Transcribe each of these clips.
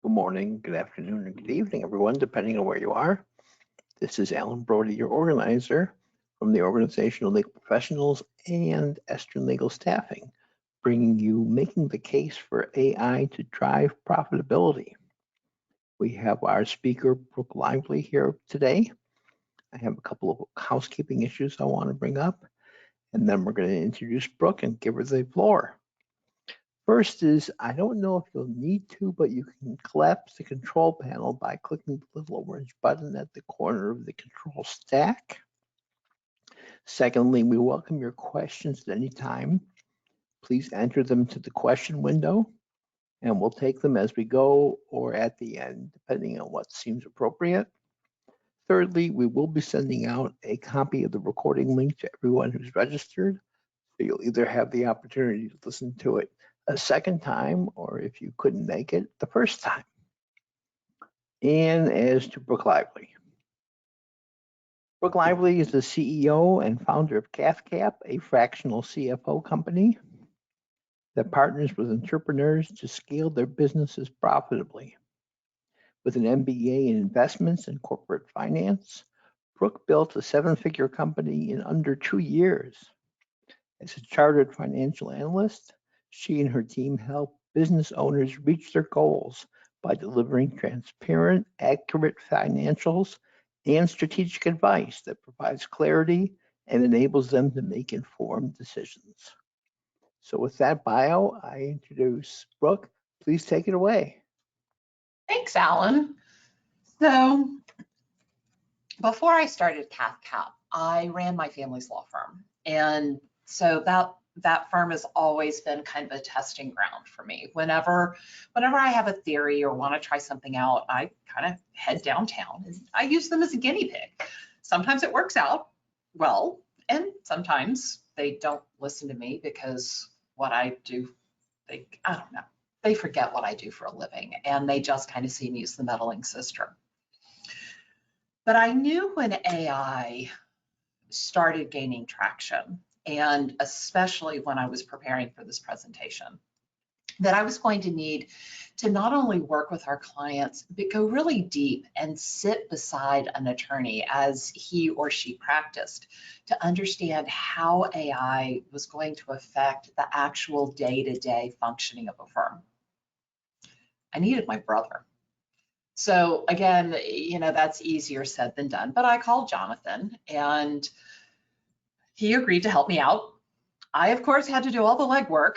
Good morning, good afternoon, and good evening, everyone, depending on where you are. This is Alan Brody, your organizer from the Organizational Legal Professionals and Estrin Legal Staffing, bringing you Making the Case for AI to Drive Profitability. We have our speaker, Brooke Lively, here today. I have a couple of housekeeping issues I want to bring up, and then we're going to introduce Brooke and give her the floor. First is, I don't know if you'll need to, but you can collapse the control panel by clicking the little orange button at the corner of the control stack. Secondly, we welcome your questions at any time. Please enter them to the question window, and we'll take them as we go or at the end, depending on what seems appropriate. Thirdly, we will be sending out a copy of the recording link to everyone who's registered. So you'll either have the opportunity to listen to it a second time, or if you couldn't make it, the first time. And as to Brooke Lively. Brooke Lively is the CEO and founder of CathCap, a fractional CFO company that partners with entrepreneurs to scale their businesses profitably. With an MBA in investments and corporate finance, Brooke built a 7-figure company in under 2 years. As a chartered financial analyst, she and her team help business owners reach their goals by delivering transparent, accurate financials and strategic advice that provides clarity and enables them to make informed decisions. So with that bio, I introduce Brooke. Please take it away. Thanks, Alan. So before I started CathCap, I ran my family's law firm. And so that firm has always been kind of a testing ground for me. Whenever I have a theory or want to try something out, I kind of head downtown and I use them as a guinea pig. Sometimes it works out well, and sometimes they don't listen to me because what I do, I don't know, they forget what I do for a living and they just kind of see me as the meddling sister. But I knew when AI started gaining traction, and especially when I was preparing for this presentation, that I was going to need to not only work with our clients, but go really deep and sit beside an attorney as he or she practiced to understand how AI was going to affect the actual day-to-day functioning of a firm. I needed my brother. So again, that's easier said than done, but I called Jonathan and he agreed to help me out. I, of course, had to do all the legwork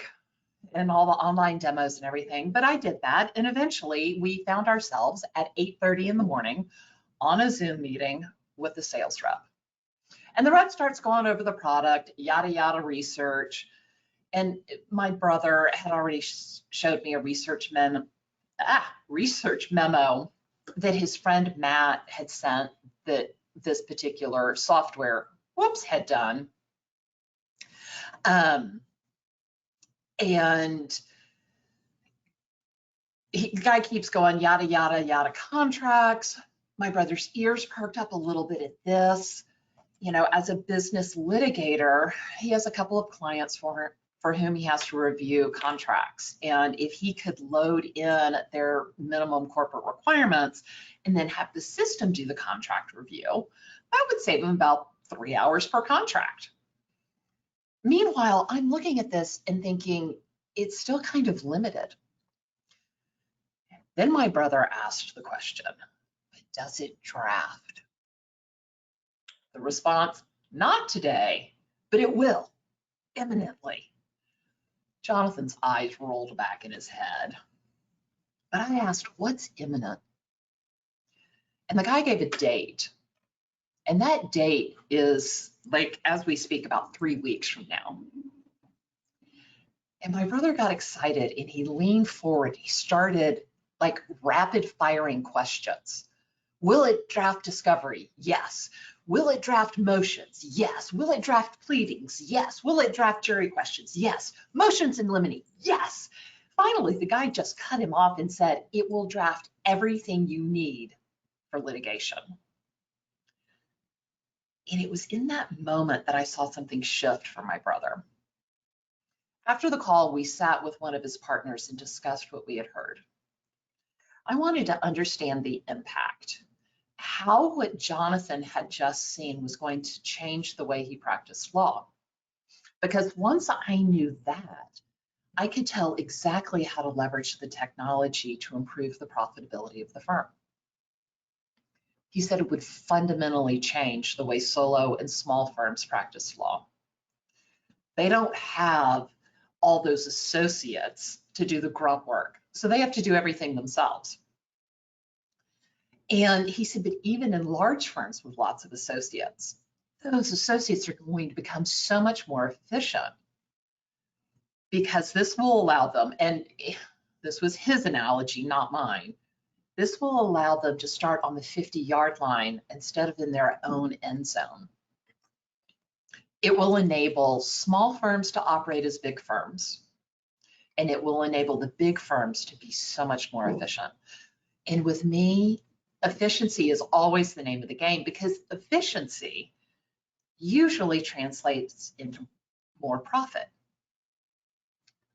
and all the online demos and everything, but I did that. And eventually we found ourselves at 8:30 in the morning on a Zoom meeting with the sales rep. And the rep starts going over the product, yada, yada research. And my brother had already showed me a research memo that his friend Matt had sent that this particular software, had done. And the guy keeps going, yada, yada, yada contracts. My brother's ears perked up a little bit at this. As a business litigator, he has a couple of clients for whom he has to review contracts. And if he could load in their minimum corporate requirements and then have the system do the contract review, that would save him about 3 hours per contract. Meanwhile, I'm looking at this and thinking, it's still kind of limited. Then my brother asked the question, does it draft? The response, not today, but it will, imminently. Jonathan's eyes rolled back in his head. But I asked, what's imminent? And the guy gave a date. And that date is, like, as we speak, about 3 weeks from now. And my brother got excited and he leaned forward. He started like rapid firing questions. Will it draft discovery? Yes. Will it draft motions? Yes. Will it draft pleadings? Yes. Will it draft jury questions? Yes. Motions in limine? Yes. Finally, the guy just cut him off and said, it will draft everything you need for litigation. And it was in that moment that I saw something shift for my brother. After the call, we sat with one of his partners and discussed what we had heard. I wanted to understand the impact, how what Jonathan had just seen was going to change the way he practiced law. Because once I knew that, I could tell exactly how to leverage the technology to improve the profitability of the firm. He said it would fundamentally change the way solo and small firms practice law. They don't have all those associates to do the grunt work, so they have to do everything themselves. And he said, but even in large firms with lots of associates, those associates are going to become so much more efficient, because this will allow them, and this was his analogy, not mine, this will allow them to start on the 50-yard line instead of in their own end zone. It will enable small firms to operate as big firms, and it will enable the big firms to be so much more efficient. And with me, efficiency is always the name of the game, because efficiency usually translates into more profit.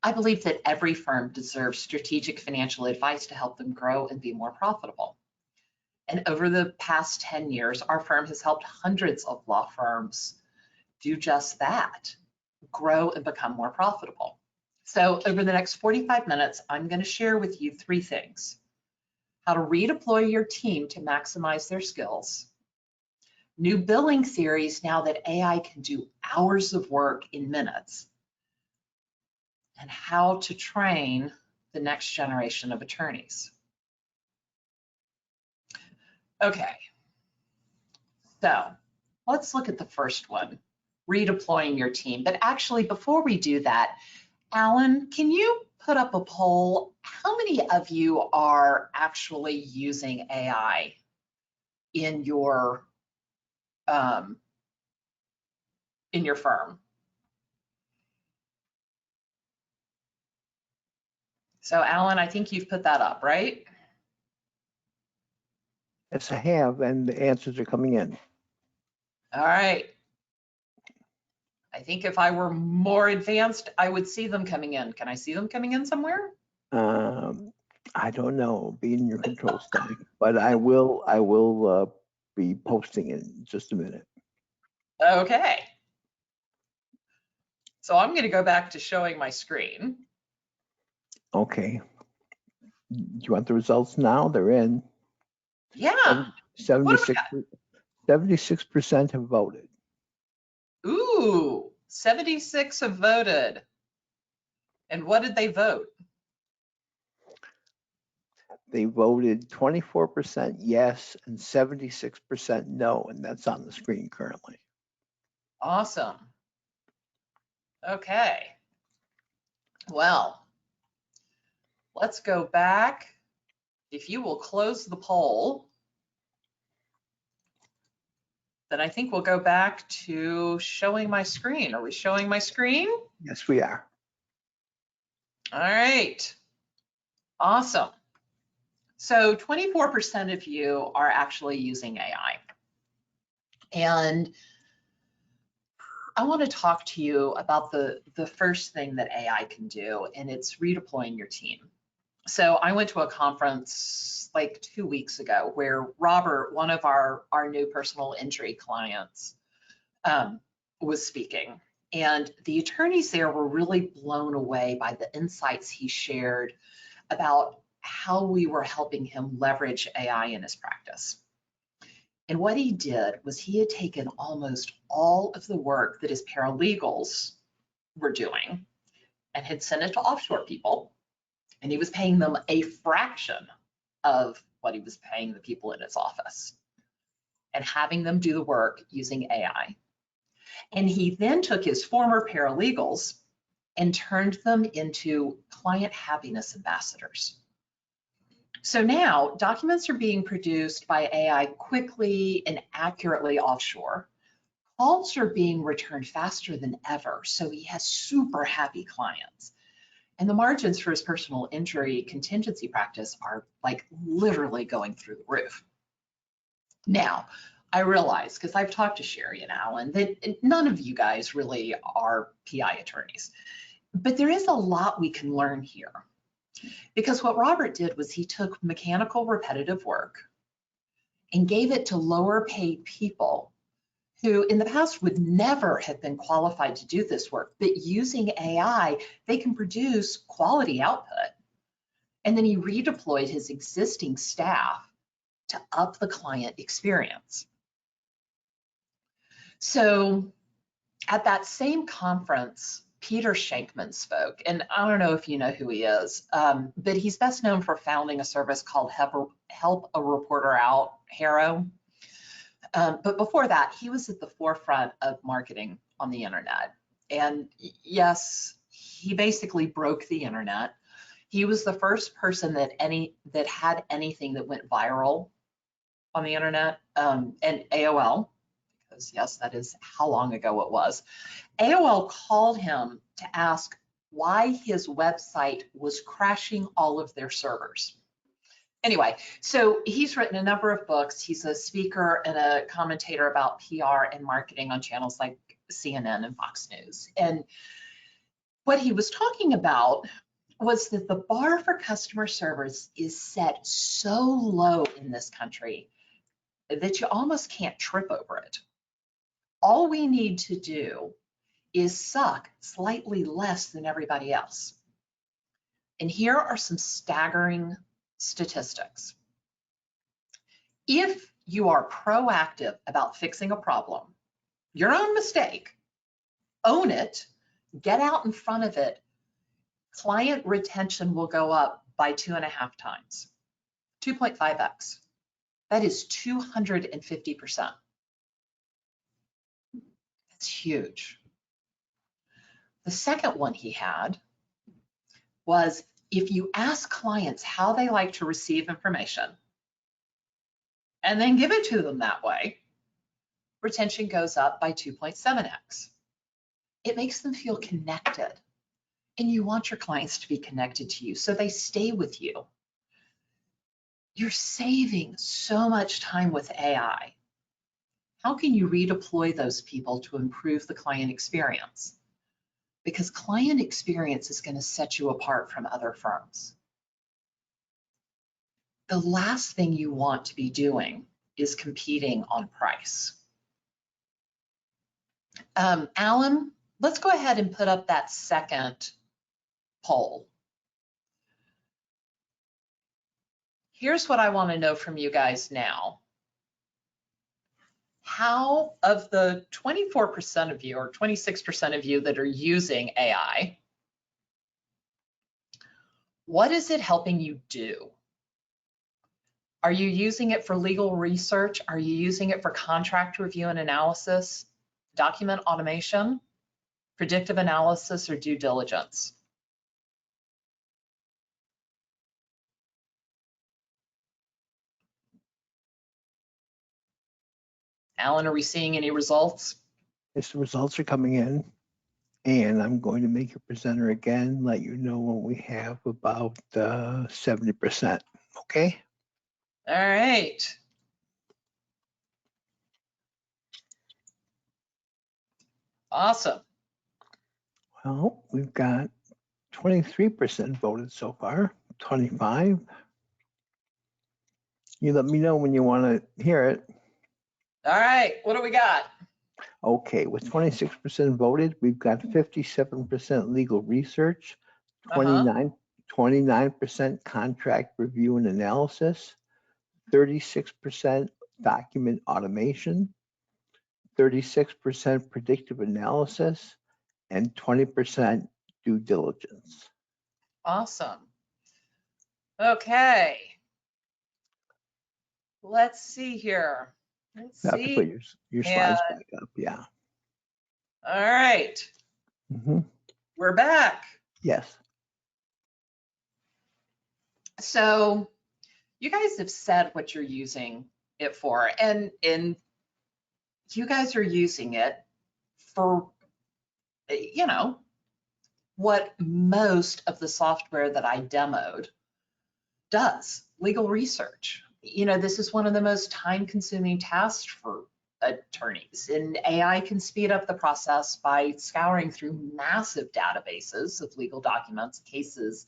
I believe that every firm deserves strategic financial advice to help them grow and be more profitable. And over the past 10 years, our firm has helped hundreds of law firms do just that, grow and become more profitable. So over the next 45 minutes, I'm going to share with you 3 things: how to redeploy your team to maximize their skills, new billing theories now that AI can do hours of work in minutes, and how to train the next generation of attorneys. Okay, so let's look at the first one, redeploying your team. But actually, before we do that, Alan, can you put up a poll? How many of you are actually using AI in your firm? So Alan, I think you've put that up, right? Yes, I have, and the answers are coming in. All right. I think if I were more advanced, I would see them coming in. Can I see them coming in somewhere? I don't know, be in your control setting, but I will be posting in just a minute. Okay. So I'm going to go back to showing my screen. Okay. Do you want the results now? They're in. Yeah. 76% have voted. Ooh, 76 have voted. And what did they vote? They voted 24% yes and 76% no, and that's on the screen currently. Awesome. Okay. Well, let's go back. If you will close the poll, then I think we'll go back to showing my screen. Are we showing my screen? Yes, we are. All right. Awesome. So 24% of you are actually using AI. And I want to talk to you about the first thing that AI can do, and it's redeploying your team. So I went to a conference like 2 weeks ago where Robert, one of our new personal injury clients, was speaking. And the attorneys there were really blown away by the insights he shared about how we were helping him leverage AI in his practice. And what he did was he had taken almost all of the work that his paralegals were doing and had sent it to offshore people. And he was paying them a fraction of what he was paying the people in his office and having them do the work using AI. And he then took his former paralegals and turned them into client happiness ambassadors. So now documents are being produced by AI quickly and accurately offshore. Calls are being returned faster than ever. So he has super happy clients. And the margins for his personal injury contingency practice are like literally going through the roof. Now, I realize, because I've talked to Sherry and Alan, that none of you guys really are PI attorneys, but there is a lot we can learn here. Because what Robert did was he took mechanical repetitive work and gave it to lower paid people who in the past would never have been qualified to do this work, but using AI, they can produce quality output. And then he redeployed his existing staff to up the client experience. So at that same conference, Peter Shankman spoke, and I don't know if you know who he is, but he's best known for founding a service called Help a Reporter Out, HARO. But before that, he was at the forefront of marketing on the internet. And yes, he basically broke the internet. He was the first person that had anything that went viral on the internet, and AOL, because yes, that is how long ago it was. AOL called him to ask why his website was crashing all of their servers. Anyway, so he's written a number of books. He's a speaker and a commentator about PR and marketing on channels like CNN and Fox News. And what he was talking about was that the bar for customer service is set so low in this country that you almost can't trip over it. All we need to do is suck slightly less than everybody else. And here are some staggering statistics. If you are proactive about fixing a problem, your own mistake, own it, get out in front of it, client retention will go up by 2.5 times, 2.5x. That is 250%. That's huge. The second one he had was if you ask clients how they like to receive information and then give it to them that way, retention goes up by 2.7x. It makes them feel connected, and you want your clients to be connected to you, so they stay with you. You're saving so much time with AI. How can you redeploy those people to improve the client experience? Because client experience is going to set you apart from other firms. The last thing you want to be doing is competing on price. Alan, let's go ahead and put up that second poll. Here's what I want to know from you guys now. How, of the 24% of you or 26% of you that are using AI, what is it helping you do? Are you using it for legal research? Are you using it for contract review and analysis, document automation, predictive analysis, or due diligence? Alan, are we seeing any results? Yes, the results are coming in, and I'm going to make your presenter again, let you know when we have about 70%, okay? All right. Awesome. Well, we've got 23% voted so far, 25. You let me know when you want to hear it. All right, what do we got? Okay, with 26% voted, we've got 57% legal research, 29% contract review and analysis, 36% document automation, 36% predictive analysis, and 20% due diligence. Awesome. Okay. Let's see here. Let's You have to see. put your slides back up, yeah. All right. We're back. Yes. So you guys have said what you're using it for, and you guys are using it for, you know, what most of the software that I demoed does, legal research. You know, this is one of the most time-consuming tasks for attorneys, and AI can speed up the process by scouring through massive databases of legal documents, cases,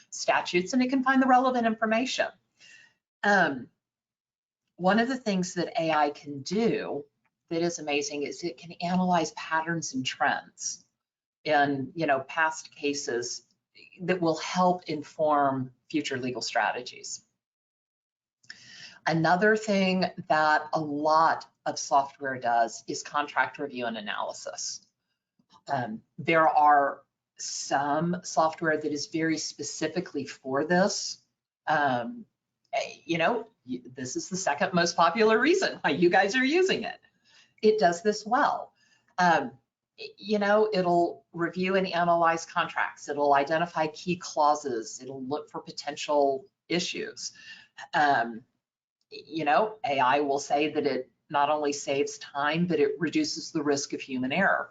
statutes, and it can find the relevant information. One of the things that AI can do that is amazing is it can analyze patterns and trends in, past cases that will help inform future legal strategies. Another thing that a lot of software does is contract review and analysis. There are some software that is very specifically for this. This is the second most popular reason why you guys are using it. It does this well. It'll review and analyze contracts. It'll identify key clauses. It'll look for potential issues. AI will say that it not only saves time, but it reduces the risk of human error.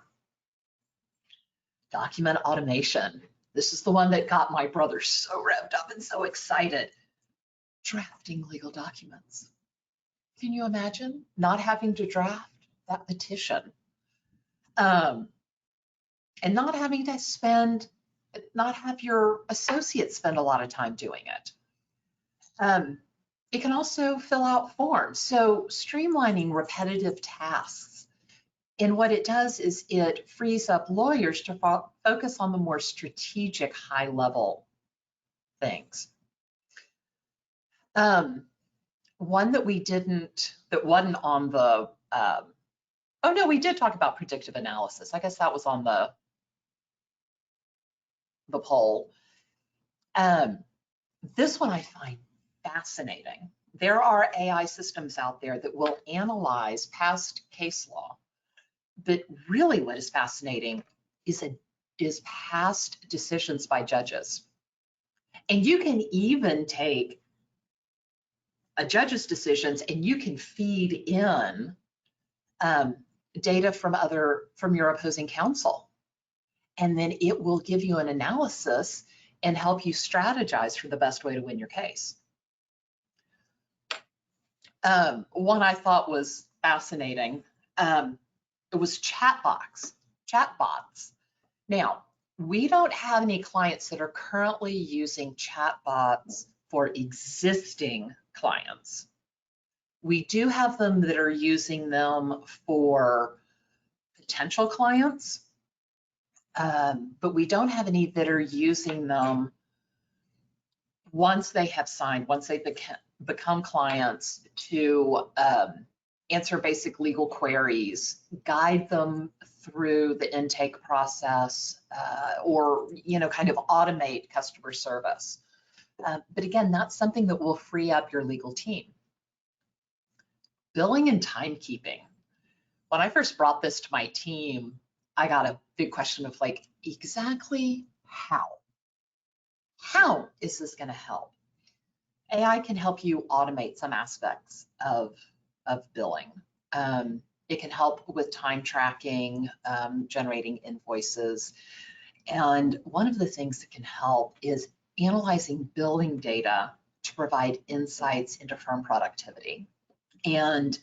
Document automation. This is the one that got my brother so revved up and so excited. Drafting legal documents. Can you imagine not having to draft that petition? And not having to not have your associates spend a lot of time doing it. It can also fill out forms, so streamlining repetitive tasks. And what it does is it frees up lawyers to focus on the more strategic, high-level things. One that wasn't on the, oh no, we did talk about predictive analysis. I guess that was on the poll. This one I find fascinating. There are AI systems out there that will analyze past case law, but really what is fascinating is past decisions by judges. And you can even take a judge's decisions and you can feed in data from your opposing counsel. And then it will give you an analysis and help you strategize for the best way to win your case. One I thought was fascinating, it was chatbots. Now, we don't have any clients that are currently using chatbots for existing clients. We do have them that are using them for potential clients, but we don't have any that are using them once they have signed, once they become clients, to answer basic legal queries, guide them through the intake process, or kind of automate customer service. But again, that's something that will free up your legal team. Billing and timekeeping. When I first brought this to my team, I got a big question of like, exactly how? How is this going to help? AI can help you automate some aspects of billing. It can help with time tracking, generating invoices. And one of the things that can help is analyzing billing data to provide insights into firm productivity. And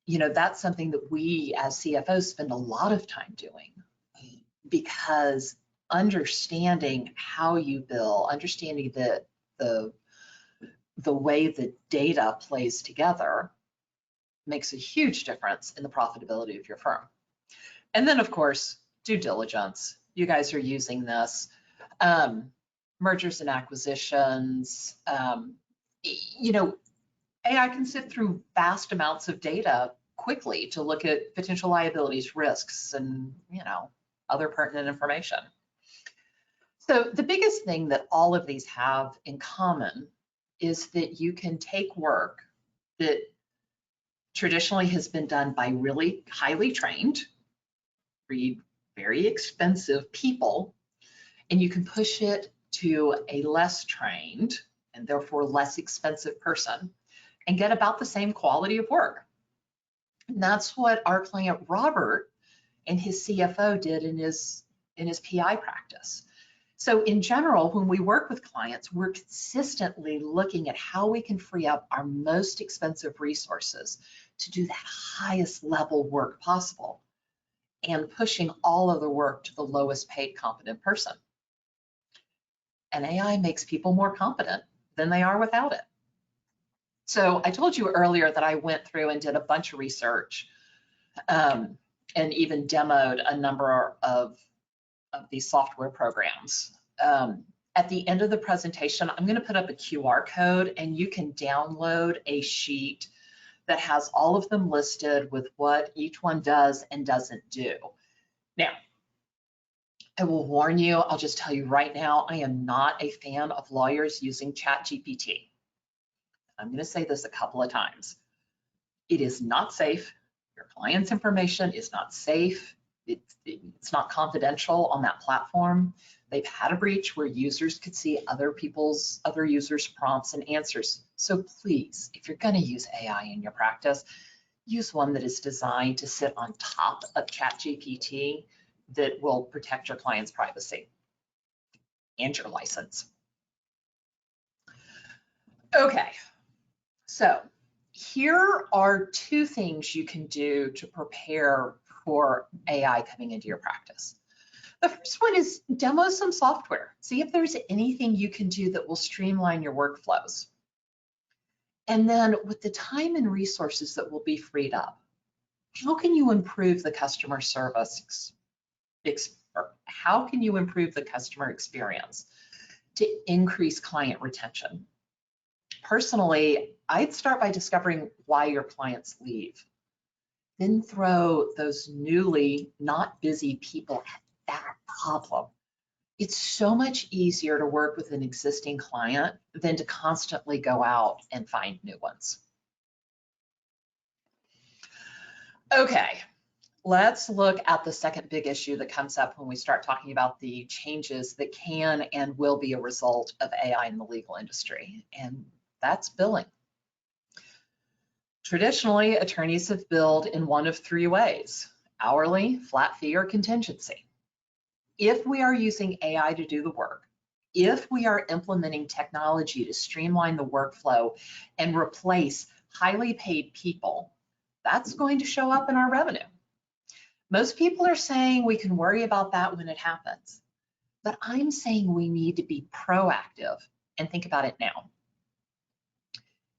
that's something that we as CFOs spend a lot of time doing, because understanding how you bill, understanding the way the data plays together makes a huge difference in the profitability of your firm. And then of course, due diligence. You guys are using this. Mergers and acquisitions. AI can sift through vast amounts of data quickly to look at potential liabilities, risks, and other pertinent information. So the biggest thing that all of these have in common is that you can take work that traditionally has been done by really highly trained, very expensive people, and you can push it to a less trained and therefore less expensive person and get about the same quality of work. And that's what our client Robert and his CFO did in his PI practice. So in general, when we work with clients, we're consistently looking at how we can free up our most expensive resources to do that highest level work possible and pushing all of the work to the lowest paid competent person. And AI makes people more competent than they are without it. So I told you earlier that I went through and did a bunch of research and even demoed a number of these software programs. At the end of the presentation, I'm going to put up a QR code and you can download a sheet that has all of them listed with what each one does and doesn't do. Now, I will warn you, I'll just tell you right now, I am not a fan of lawyers using ChatGPT. I'm going to say this a couple of times. It is not safe. Your client's information is not safe. It's not confidential on that platform. They've had a breach where users could see other users' prompts and answers. So please, if you're going to use AI in your practice, use one that is designed to sit on top of ChatGPT that will protect your client's privacy and your license. Okay, so here are two things you can do to prepare for AI coming into your practice. The first one is demo some software. See if there's anything you can do that will streamline your workflows. And then with the time and resources that will be freed up, how can you improve the customer service? How can you improve the customer experience to increase client retention? Personally, I'd start by discovering why your clients leave. Then throw those newly not busy people at that problem. It's so much easier to work with an existing client than to constantly go out and find new ones. Okay, let's look at the second big issue that comes up when we start talking about the changes that can and will be a result of AI in the legal industry, and that's billing. Traditionally, attorneys have billed in one of three ways: hourly, flat fee, or contingency. If we are using AI to do the work, if we are implementing technology to streamline the workflow and replace highly paid people, that's going to show up in our revenue. Most people are saying we can worry about that when it happens, but I'm saying we need to be proactive and think about it now.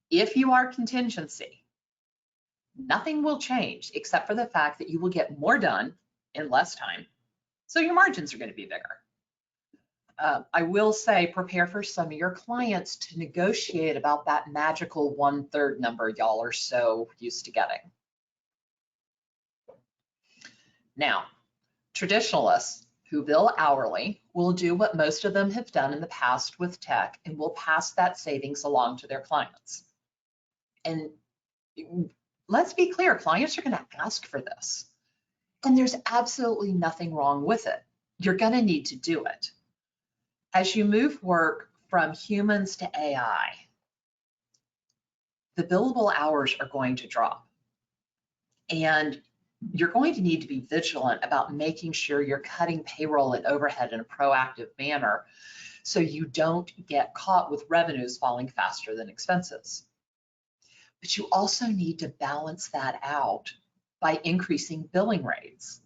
If you are contingency, nothing will change except for the fact that you will get more done in less time, so your margins are going to be bigger. I will say prepare for some of your clients to negotiate about that magical 1/3 number y'all are so used to getting. Now, traditionalists who bill hourly will do what most of them have done in the past with tech and will pass that savings along to their clients. And let's be clear, clients are going to ask for this. And there's absolutely nothing wrong with it. You're going to need to do it. As you move work from humans to AI, the billable hours are going to drop. And you're going to need to be vigilant about making sure you're cutting payroll and overhead in a proactive manner so you don't get caught with revenues falling faster than expenses. But you also need to balance that out by increasing billing rates.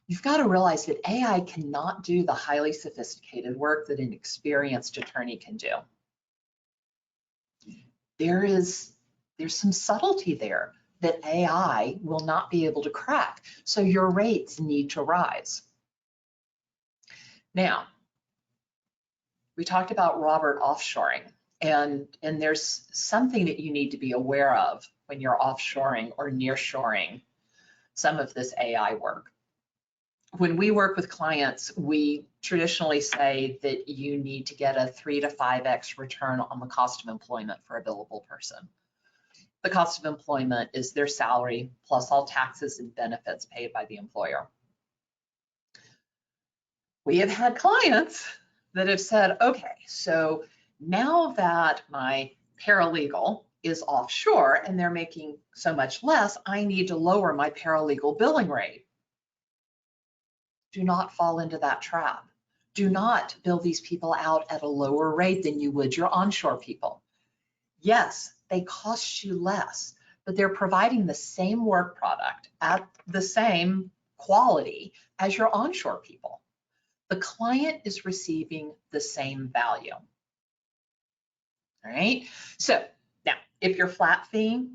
You've got to realize that AI cannot do the highly sophisticated work that an experienced attorney can do. There's some subtlety there that AI will not be able to crack, so your rates need to rise. Now, we talked about Robert offshoring, and there's something that you need to be aware of when you're offshoring or nearshoring some of this AI work. When we work with clients, we traditionally say that you need to get a 3 to 5x return on the cost of employment for a billable person. The cost of employment is their salary plus all taxes and benefits paid by the employer. We have had clients that have said, okay, so now that my paralegal is offshore and they're making so much less, I need to lower my paralegal billing rate. Do not fall into that trap. Do not bill these people out at a lower rate than you would your onshore people. Yes, they cost you less, but they're providing the same work product at the same quality as your onshore people. The client is receiving the same value. All right, so now if you're flat fee,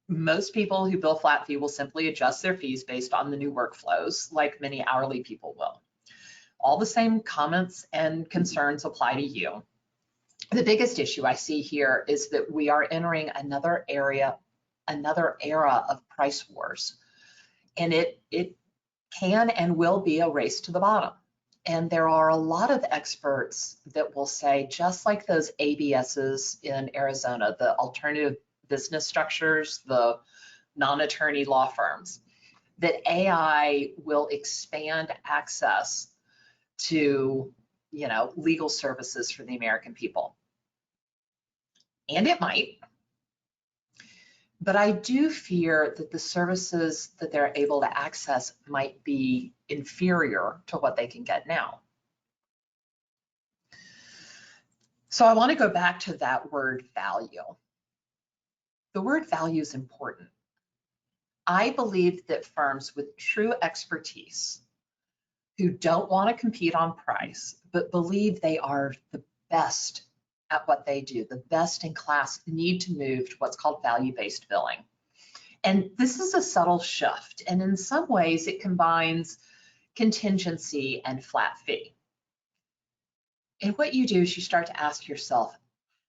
most people who bill flat fee will simply adjust their fees based on the new workflows, like many hourly people will. All the same comments and concerns apply to you. The biggest issue I see here is that we are entering another era of price wars, and it can and will be a race to the bottom. And there are a lot of experts that will say, just like those ABSs in Arizona, the alternative business structures, the non-attorney law firms, that AI will expand access to, legal services for the American people. And it might. But I do fear that the services that they're able to access might be inferior to what they can get now. So I want to go back to that word value. The word value is important. I believe that firms with true expertise who don't want to compete on price, but believe they are the best at what they do, the best in class, need to move to what's called value-based billing. And this is a subtle shift. And in some ways, it combines contingency and flat fee. And what you do is you start to ask yourself,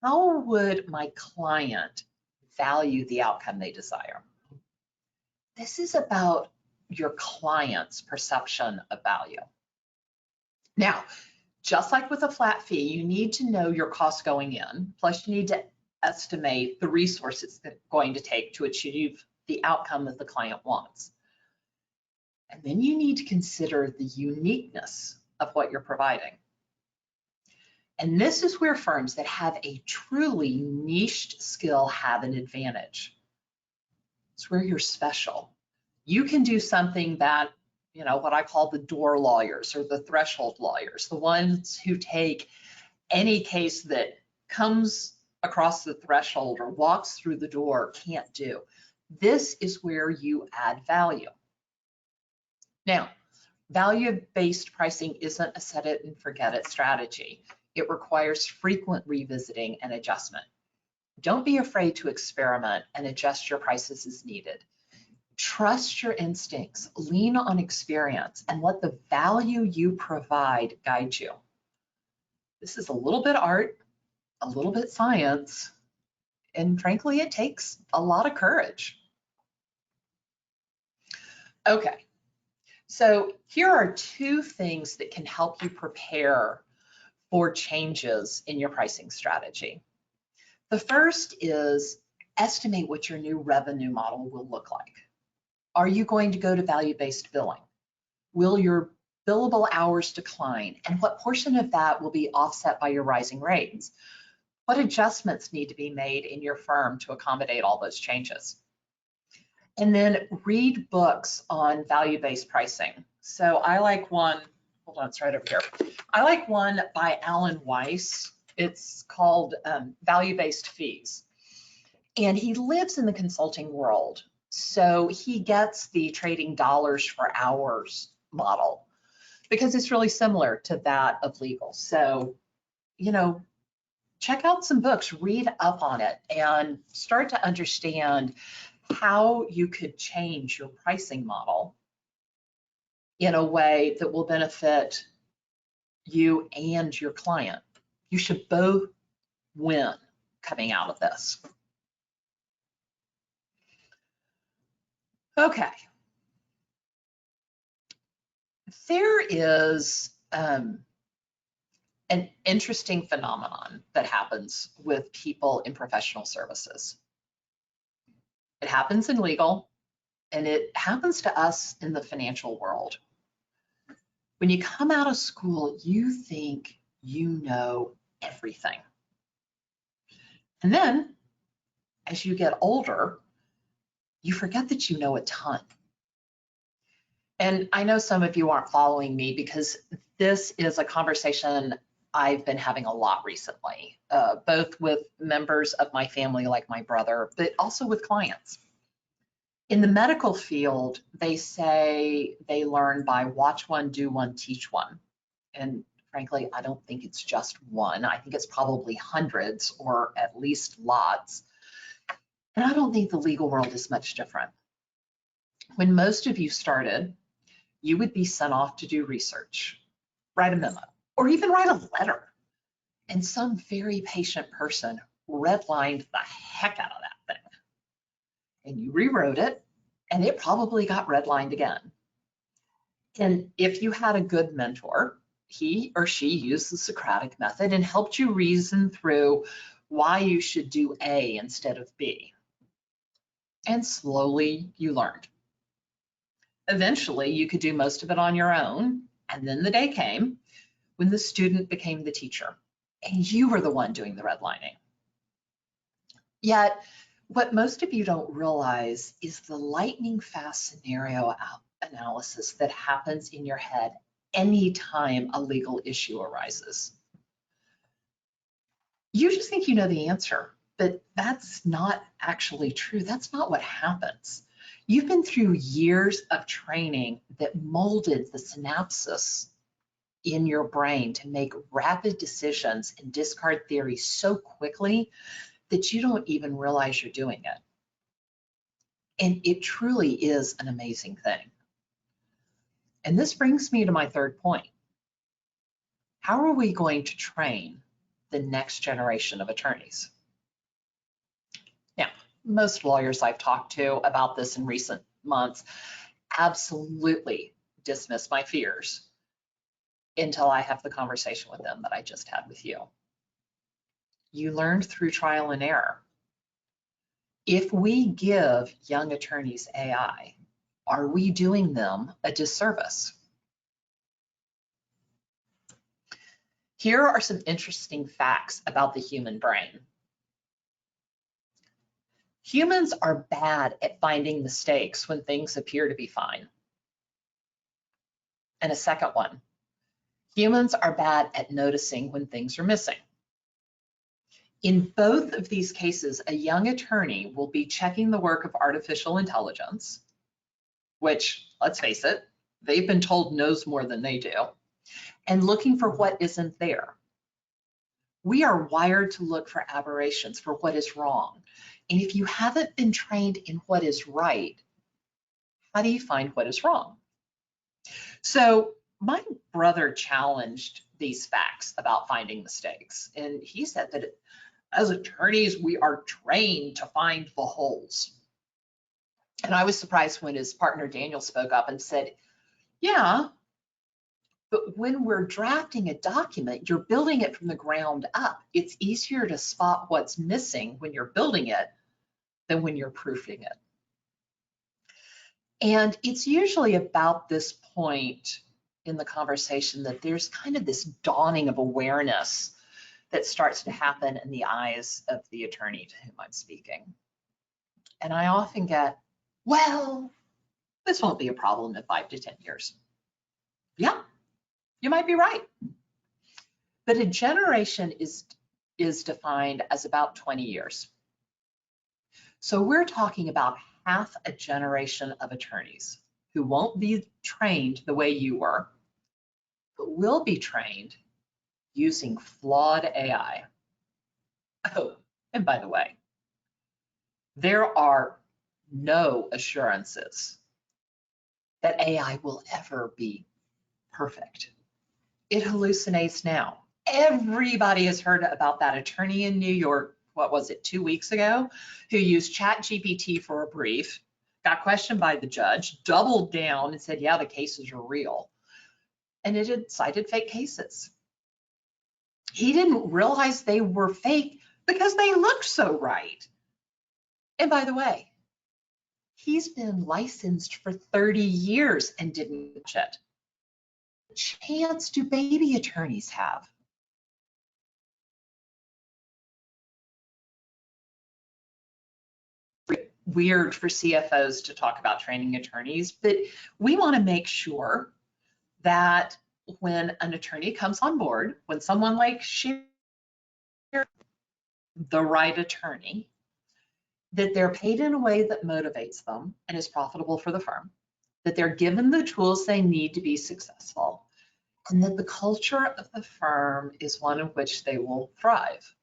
how would my client value the outcome they desire? This is about your client's perception of value. Now, just like with a flat fee, you need to know your costs going in, plus you need to estimate the resources that it's going to take to achieve the outcome that the client wants. And then you need to consider the uniqueness of what you're providing. And this is where firms that have a truly niched skill have an advantage. It's where you're special. You can do something that, what I call the door lawyers or the threshold lawyers, the ones who take any case that comes across the threshold or walks through the door can't do. This is where you add value. Now, value-based pricing isn't a set it and forget it strategy. It requires frequent revisiting and adjustment. Don't be afraid to experiment and adjust your prices as needed. Trust your instincts, lean on experience, and let the value you provide guide you. This is a little bit art, a little bit science, and frankly, it takes a lot of courage. Okay, so here are two things that can help you prepare for changes in your pricing strategy. The first is estimate what your new revenue model will look like. Are you going to go to value-based billing? Will your billable hours decline? And what portion of that will be offset by your rising rates? What adjustments need to be made in your firm to accommodate all those changes? And then read books on value-based pricing. So I like one, hold on, it's right over here. I like one by Alan Weiss. It's called Value-Based Fees. And he lives in the consulting world. So he gets the trading dollars for hours model because it's really similar to that of legal. So, check out some books, read up on it, and start to understand how you could change your pricing model in a way that will benefit you and your client. You should both win coming out of this. Okay. There is an interesting phenomenon that happens with people in professional services. It happens in legal, and it happens to us in the financial world. When you come out of school, you think you know everything. And then, as you get older, you forget that you know a ton. And I know some of you aren't following me because this is a conversation I've been having a lot recently, both with members of my family like my brother, but also with clients. In the medical field, they say they learn by watch one, do one, teach one. And frankly, I don't think it's just one. I think it's probably hundreds or at least lots. And I don't think the legal world is much different. When most of you started, you would be sent off to do research, write a memo, or even write a letter. And some very patient person redlined the heck out of that thing. And you rewrote it, and it probably got redlined again. And if you had a good mentor, he or she used the Socratic method and helped you reason through why you should do A instead of B. And slowly you learned. Eventually, you could do most of it on your own, and then the day came when the student became the teacher, and you were the one doing the redlining. Yet, what most of you don't realize is the lightning fast scenario analysis that happens in your head anytime a legal issue arises. You just think you know the answer, but that's not actually true. That's not what happens. You've been through years of training that molded the synapses in your brain to make rapid decisions and discard theory so quickly that you don't even realize you're doing it. And it truly is an amazing thing. And this brings me to my third point. How are we going to train the next generation of attorneys? Now, most lawyers I've talked to about this in recent months absolutely dismiss my fears until I have the conversation with them that I just had with you. You learned through trial and error. If we give young attorneys AI, are we doing them a disservice? Here are some interesting facts about the human brain. Humans are bad at finding mistakes when things appear to be fine. And a second one, humans are bad at noticing when things are missing. In both of these cases, a young attorney will be checking the work of artificial intelligence, which, let's face it, they've been told knows more than they do, and looking for what isn't there. We are wired to look for aberrations, for what is wrong. And if you haven't been trained in what is right, how do you find what is wrong? So my brother challenged these facts about finding mistakes. And he said that as attorneys, we are trained to find the holes. And I was surprised when his partner Daniel spoke up and said, yeah, but when we're drafting a document, you're building it from the ground up. It's easier to spot what's missing when you're building it than when you're proofing it. And it's usually about this point in the conversation that there's kind of this dawning of awareness that starts to happen in the eyes of the attorney to whom I'm speaking. And I often get, well, this won't be a problem in 5 to 10 years. Yeah, you might be right. But a generation is defined as about 20 years. So we're talking about half a generation of attorneys who won't be trained the way you were, but will be trained using flawed AI. Oh, and by the way, there are no assurances that AI will ever be perfect. It hallucinates now. Everybody has heard about that attorney in New York, what was it, 2 weeks ago, who used ChatGPT for a brief, got questioned by the judge, doubled down and said, yeah, the cases are real. And it had cited fake cases. He didn't realize they were fake because they looked so right. And by the way, he's been licensed for 30 years and didn't catch it. What chance do baby attorneys have? Weird for CFOs to talk about training attorneys, but we want to make sure that when an attorney comes on board, when someone like shares the right attorney, that they're paid in a way that motivates them and is profitable for the firm, that they're given the tools they need to be successful, and that the culture of the firm is one in which they will thrive.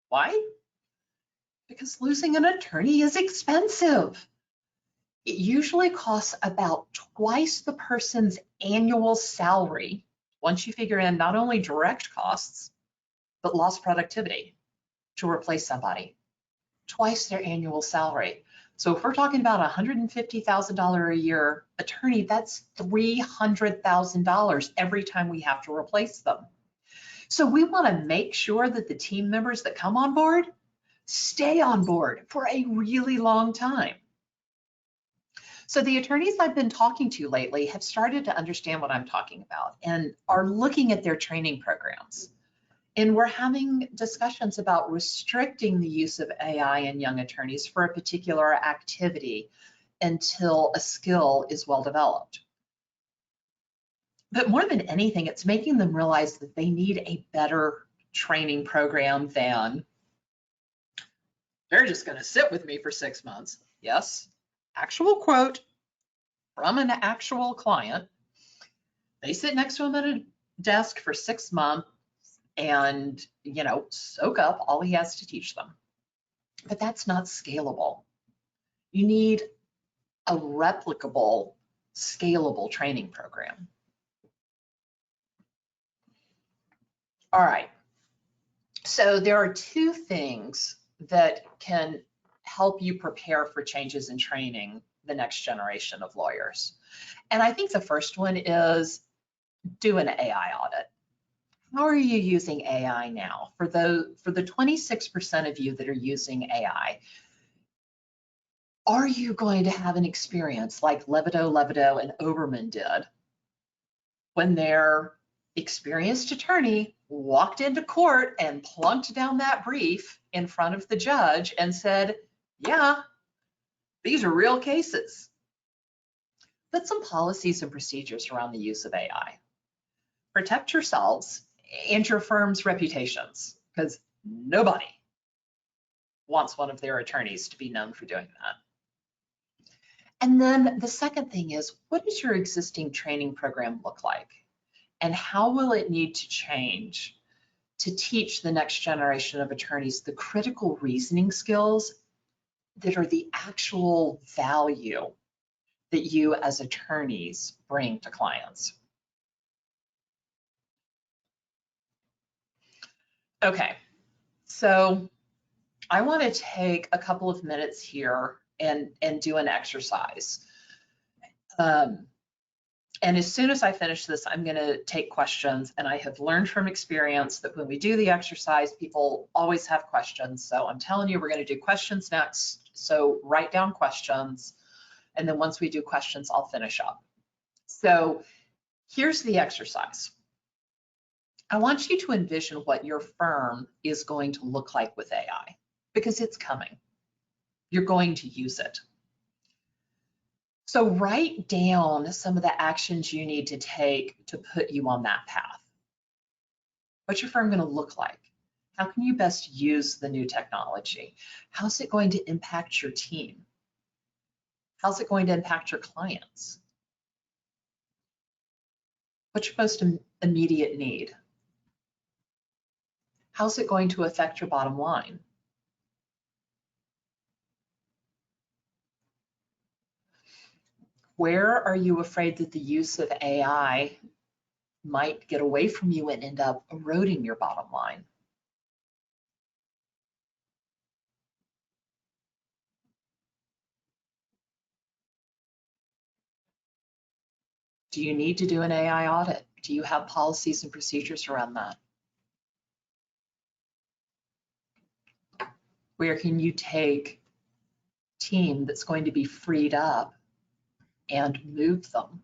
Why? Because losing an attorney is expensive. It usually costs about twice the person's annual salary once you figure in not only direct costs, but lost productivity to replace somebody. Twice their annual salary. So if we're talking about a $150,000 a year attorney, that's $300,000 every time we have to replace them. So we want to make sure that the team members that come on board stay on board for a really long time. So the attorneys I've been talking to lately have started to understand what I'm talking about and are looking at their training programs. And we're having discussions about restricting the use of AI in young attorneys for a particular activity until a skill is well developed. But more than anything, it's making them realize that they need a better training program than they're just going to sit with me for 6 months. Yes, actual quote from an actual client. They sit next to him at a desk for 6 months and, soak up all he has to teach them. But that's not scalable. You need a replicable, scalable training program. All right. So there are two things that can help you prepare for changes in training the next generation of lawyers. And I think the first one is do an AI audit. How are you using AI now? For the 26% of you that are using AI, are you going to have an experience like Levido, and Oberman did when their experienced attorney walked into court and plunked down that brief in front of the judge and said, yeah, these are real cases. Put some policies and procedures around the use of AI. Protect yourselves and your firm's reputations, because nobody wants one of their attorneys to be known for doing that. And then the second thing is, what does your existing training program look like? And how will it need to change to teach the next generation of attorneys the critical reasoning skills that are the actual value that you as attorneys bring to clients? Okay, so I want to take a couple of minutes here and do an exercise. And as soon as I finish this, I'm going to take questions. And I have learned from experience that when we do the exercise, people always have questions. So I'm telling you, we're going to do questions next. So write down questions. And then once we do questions, I'll finish up. So here's the exercise. I want you to envision what your firm is going to look like with AI, because it's coming. You're going to use it. So write down some of the actions you need to take to put you on that path. What's your firm going to look like? How can you best use the new technology? How's it going to impact your team? How's it going to impact your clients? What's your most immediate need? How's it going to affect your bottom line? Where are you afraid that the use of AI might get away from you and end up eroding your bottom line? Do you need to do an AI audit? Do you have policies and procedures around that? Where can you take team that's going to be freed up and move them?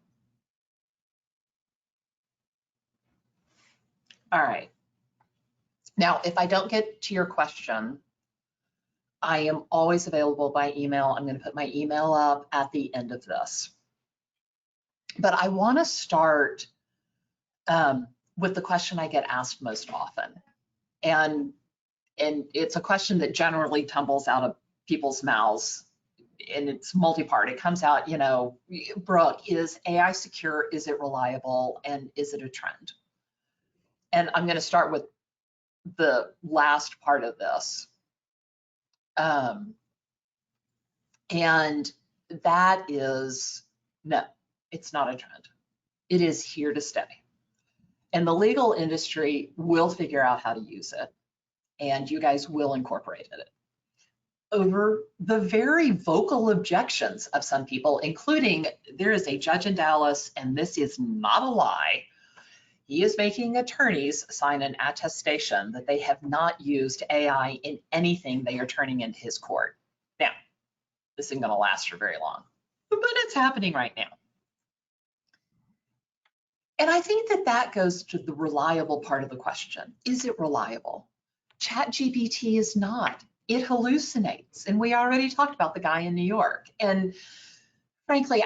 All right. Now, if I don't get to your question, I am always available by email. I'm going to put my email up at the end of this. But I want to start with the question I get asked most often. And it's a question that generally tumbles out of people's mouths, and it's multi-part. It comes out, you know, Brooke, is AI secure? Is it reliable? And is it a trend? And I'm going to start with the last part of this. And that is, no, it's not a trend. It is here to stay. And the legal industry will figure out how to use it, and you guys will incorporate it. Over the very vocal objections of some people, including there is a judge in Dallas, and this is not a lie. He is making attorneys sign an attestation that they have not used AI in anything they are turning into his court. Now, this isn't going to last for very long, but it's happening right now. And I think that that goes to the reliable part of the question. Is it reliable? ChatGPT is not. It hallucinates. And we already talked about the guy in New York. And frankly,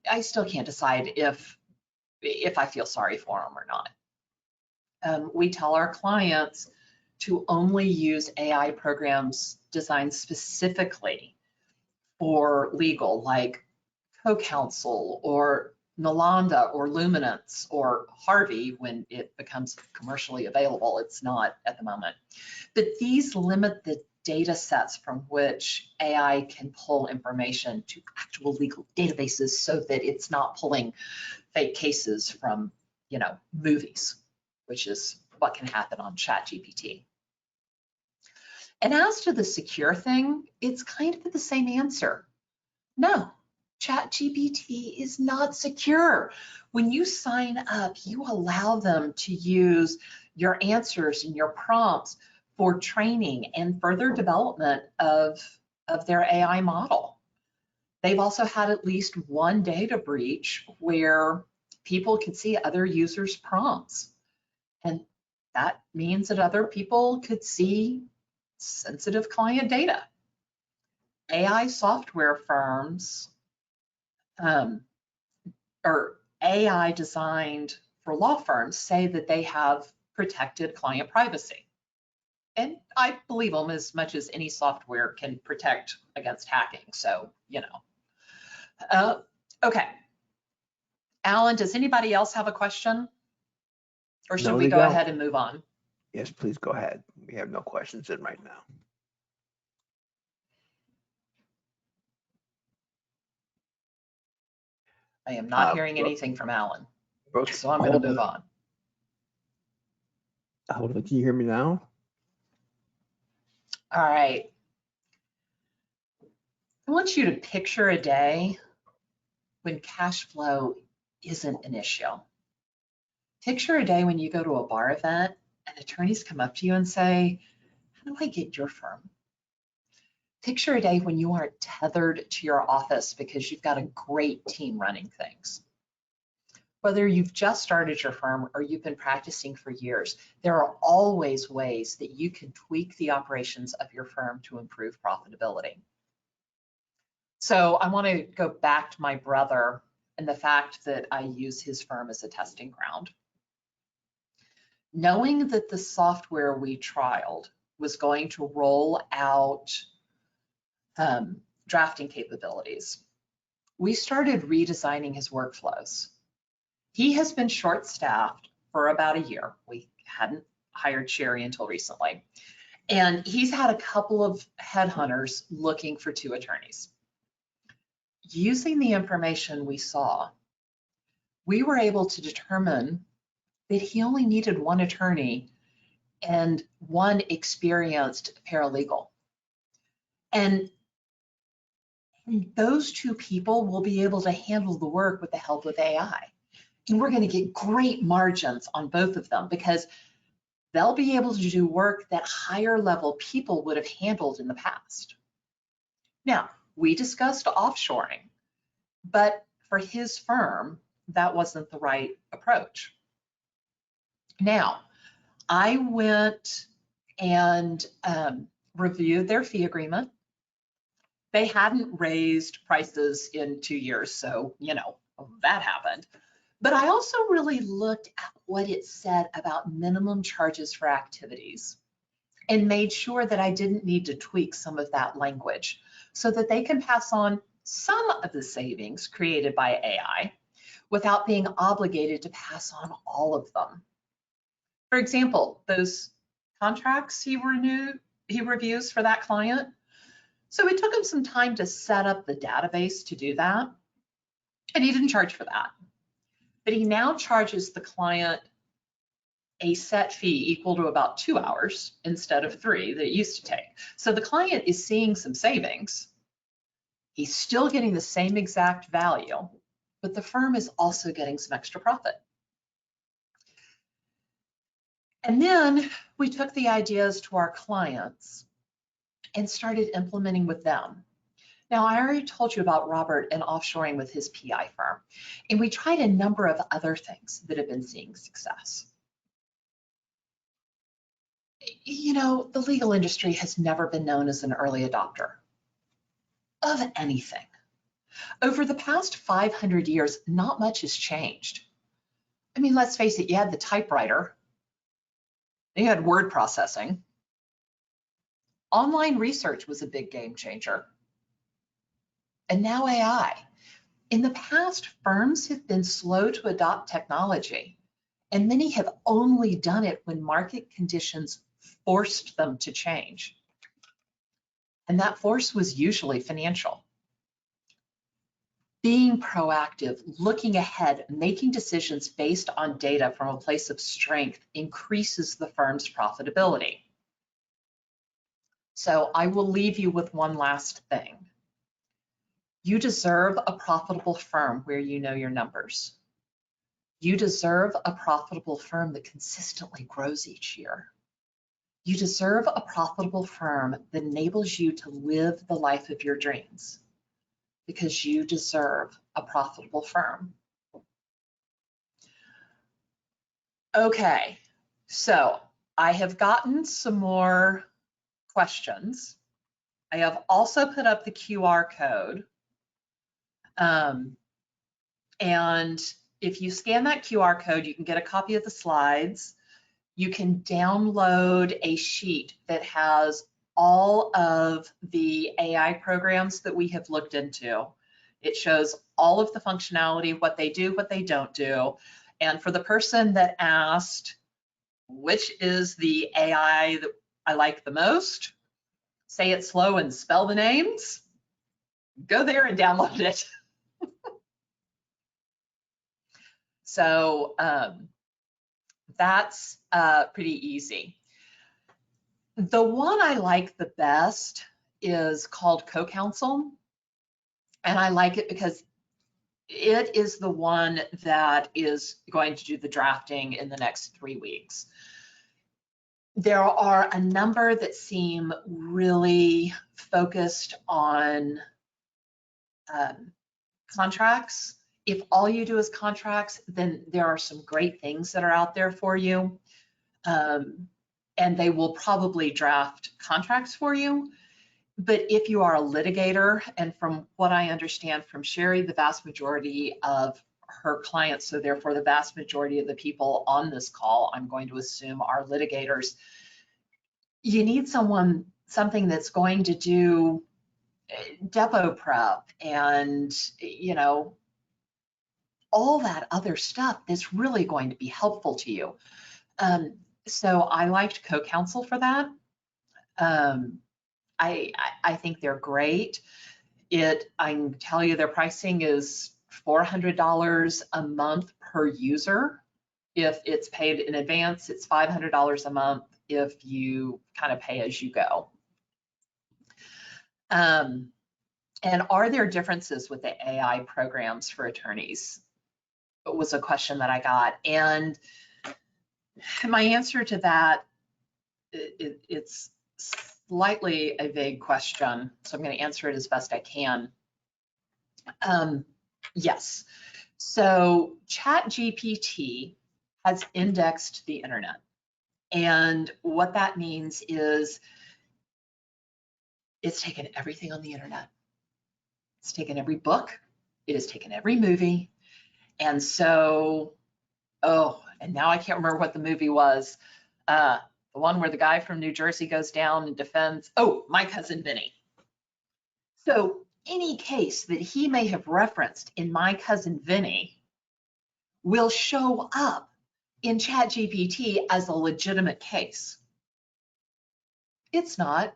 I still can't decide if I feel sorry for him or not. We tell our clients to only use AI programs designed specifically for legal, like CoCounsel or Nalanda or Luminance or Harvey when it becomes commercially available. It's not at the moment. But these limit the data sets from which AI can pull information to actual legal databases so that it's not pulling fake cases from, you know, movies, which is what can happen on ChatGPT. And as to the secure thing, it's kind of the same answer. No, ChatGPT is not secure. When you sign up, you allow them to use your answers and your prompts for training and further development of their AI model. They've also had at least one data breach where people could see other users' prompts. And that means that other people could see sensitive client data. AI software firms or AI designed for law firms say that they have protected client privacy. And I believe them as much as any software can protect against hacking. So, you know. Okay. Alan, does anybody else have a question? Or should we go ahead and move on? Yes, please go ahead. We have no questions in right now. I am not hearing anything from Alan. Brooke, so I'm going to move on. Hold on. Can you hear me now? All right. I want you to picture a day when cash flow isn't an issue. Picture a day when you go to a bar event and attorneys come up to you and say, how do I get your firm? Picture a day when you aren't tethered to your office because you've got a great team running things. Whether you've just started your firm or you've been practicing for years, there are always ways that you can tweak the operations of your firm to improve profitability. So I want to go back to my brother and the fact that I use his firm as a testing ground. Knowing that the software we trialed was going to roll out drafting capabilities, we started redesigning his workflows. He has been short-staffed for about a year. We hadn't hired Sherry until recently. And he's had a couple of headhunters looking for 2 attorneys. Using the information we saw, we were able to determine that he only needed 1 attorney and 1 experienced paralegal. And those 2 people will be able to handle the work with the help of AI. And we're going to get great margins on both of them because they'll be able to do work that higher level people would have handled in the past. Now, we discussed offshoring, but for his firm, that wasn't the right approach. Now, I went and reviewed their fee agreement. They hadn't raised prices in 2 years, so, you know, that happened. But I also really looked at what it said about minimum charges for activities and made sure that I didn't need to tweak some of that language so that they can pass on some of the savings created by AI without being obligated to pass on all of them. For example, those contracts he reviews for that client. So it took him some time to set up the database to do that, and he didn't charge for that. But he now charges the client a set fee equal to about 2 hours instead of 3 that it used to take. So the client is seeing some savings. He's still getting the same exact value, but the firm is also getting some extra profit. And then we took the ideas to our clients and started implementing with them. Now, I already told you about Robert and offshoring with his PI firm, and we tried a number of other things that have been seeing success. You know, the legal industry has never been known as an early adopter of anything. Over the past 500 years, not much has changed. I mean, let's face it, you had the typewriter, you had word processing. Online research was a big game changer. And now AI. In the past, firms have been slow to adopt technology, and many have only done it when market conditions forced them to change. And that force was usually financial. Being proactive, looking ahead, making decisions based on data from a place of strength increases the firm's profitability. So I will leave you with one last thing. You deserve a profitable firm where you know your numbers. You deserve a profitable firm that consistently grows each year. You deserve a profitable firm that enables you to live the life of your dreams, because you deserve a profitable firm. Okay, so I have gotten some more questions. I have also put up the QR code. And if you scan that QR code, you can get a copy of the slides. You can download a sheet that has all of the AI programs that we have looked into. It shows all of the functionality, what they do, what they don't do. And for the person that asked, which is the AI that I like the most, say it slow and spell the names, go there and download it. So that's pretty easy. The one I like the best is called Co-Counsel, and I like it because it is the one that is going to do the drafting in the next 3 weeks. There are a number that seem really focused on contracts. If all you do is contracts, then there are some great things that are out there for you. And they will probably draft contracts for you. But if you are a litigator, and from what I understand from Sherry, the vast majority of her clients, so therefore the vast majority of the people on this call, I'm going to assume, are litigators, you need something that's going to do depo prep and, you know, all that other stuff that's really going to be helpful to you. So I liked Co-Counsel for that. I think they're great. I can tell you their pricing is $400 a month per user. If it's paid in advance, it's $500 a month if you kind of pay as you go. And are there differences with the AI programs for attorneys? It was a question that I got. And my answer to that, it's slightly a vague question, so I'm going to answer it as best I can. Yes. So ChatGPT has indexed the internet. And what that means is it's taken everything on the internet. It's taken every book. It has taken every movie. And so, and now I can't remember what the movie was. The one where the guy from New Jersey goes down and defends, My Cousin Vinny. So any case that he may have referenced in My Cousin Vinny will show up in ChatGPT as a legitimate case. It's not.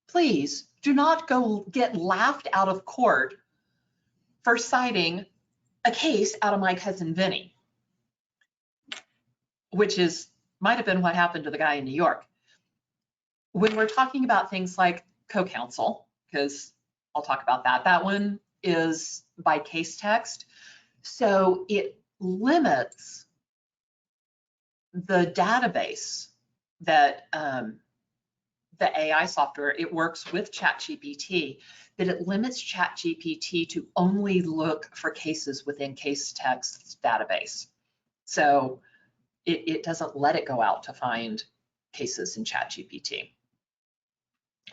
Please do not go get laughed out of court for citing a case out of My Cousin Vinny, which might have been what happened to the guy in New York. When we're talking about things like co-counsel, because I'll talk about that, that one is by case text. So it limits the database that the AI software, it works with ChatGPT, that it limits ChatGPT to only look for cases within case text database. So it doesn't let it go out to find cases in ChatGPT.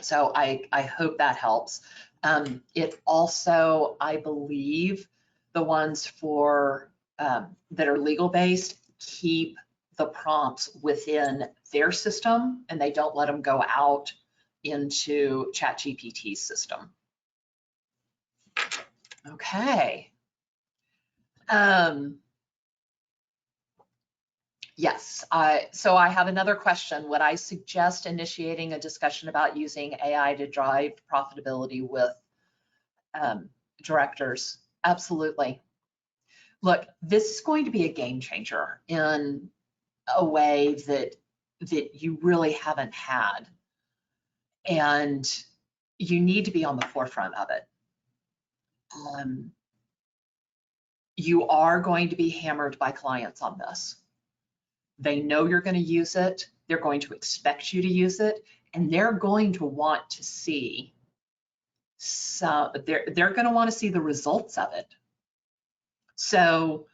So I hope that helps. It also, I believe, the ones for that are legal based keep the prompts within their system and they don't let them go out into ChatGPT's system. Okay. Yes, so I have another question. Would I suggest initiating a discussion about using AI to drive profitability with directors? Absolutely. Look, this is going to be a game changer in a way that you really haven't had. And you need to be on the forefront of it. You are going to be hammered by clients on this. They know you're going to use it. They're going to expect you to use it, and they're going to want to see they're going to want to see the results of it. So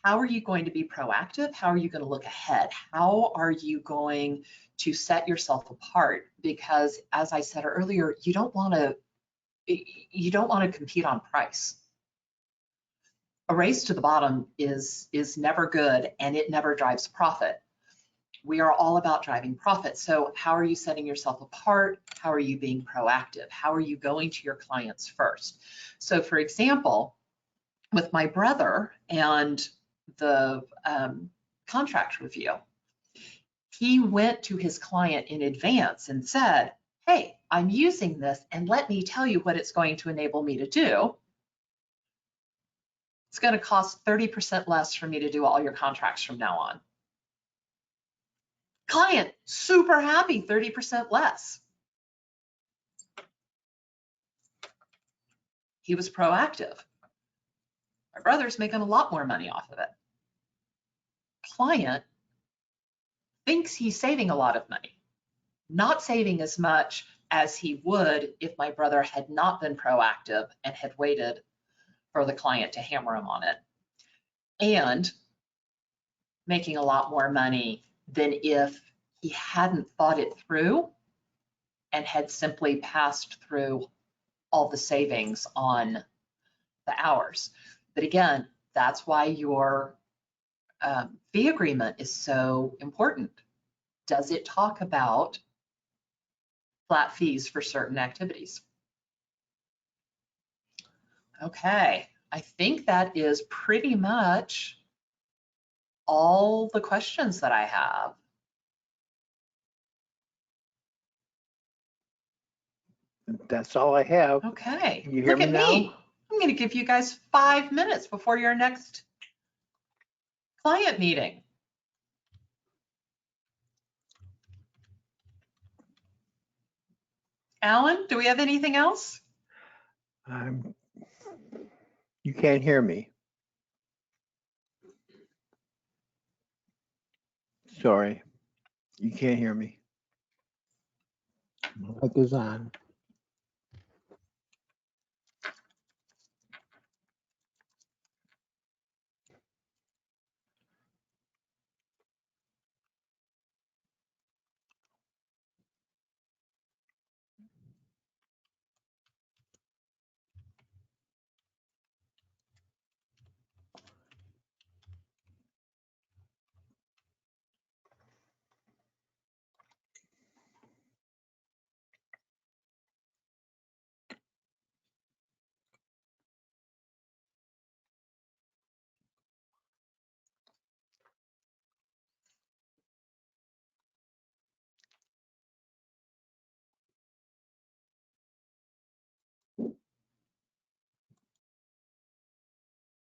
how are you going to be proactive? How are you going to look ahead? How are you going to set yourself apart? Because as I said earlier, you don't want to compete on price. A race to the bottom is never good, and it never drives profit. We are all about driving profit. So how are you setting yourself apart? How are you being proactive? How are you going to your clients first? So for example, with my brother and the contract review, he went to his client in advance and said, hey, I'm using this and let me tell you what it's going to enable me to do. It's going to cost 30% less for me to do all your contracts from now on. Client, super happy, 30% less. He was proactive. My brother's making a lot more money off of it. Client thinks he's saving a lot of money, not saving as much as he would if my brother had not been proactive and had waited for the client to hammer him on it, and making a lot more money than if he hadn't thought it through and had simply passed through all the savings on the hours. But again, that's why your fee agreement is so important. Does it talk about flat fees for certain activities? Okay, I think that is pretty much all the questions that I have. That's all I have. Okay, Can you hear look me at now? me. I'm going to give you guys 5 minutes before your next client meeting. Alan, do we have anything else? You can't hear me. Sorry, you can't hear me. My mic is on.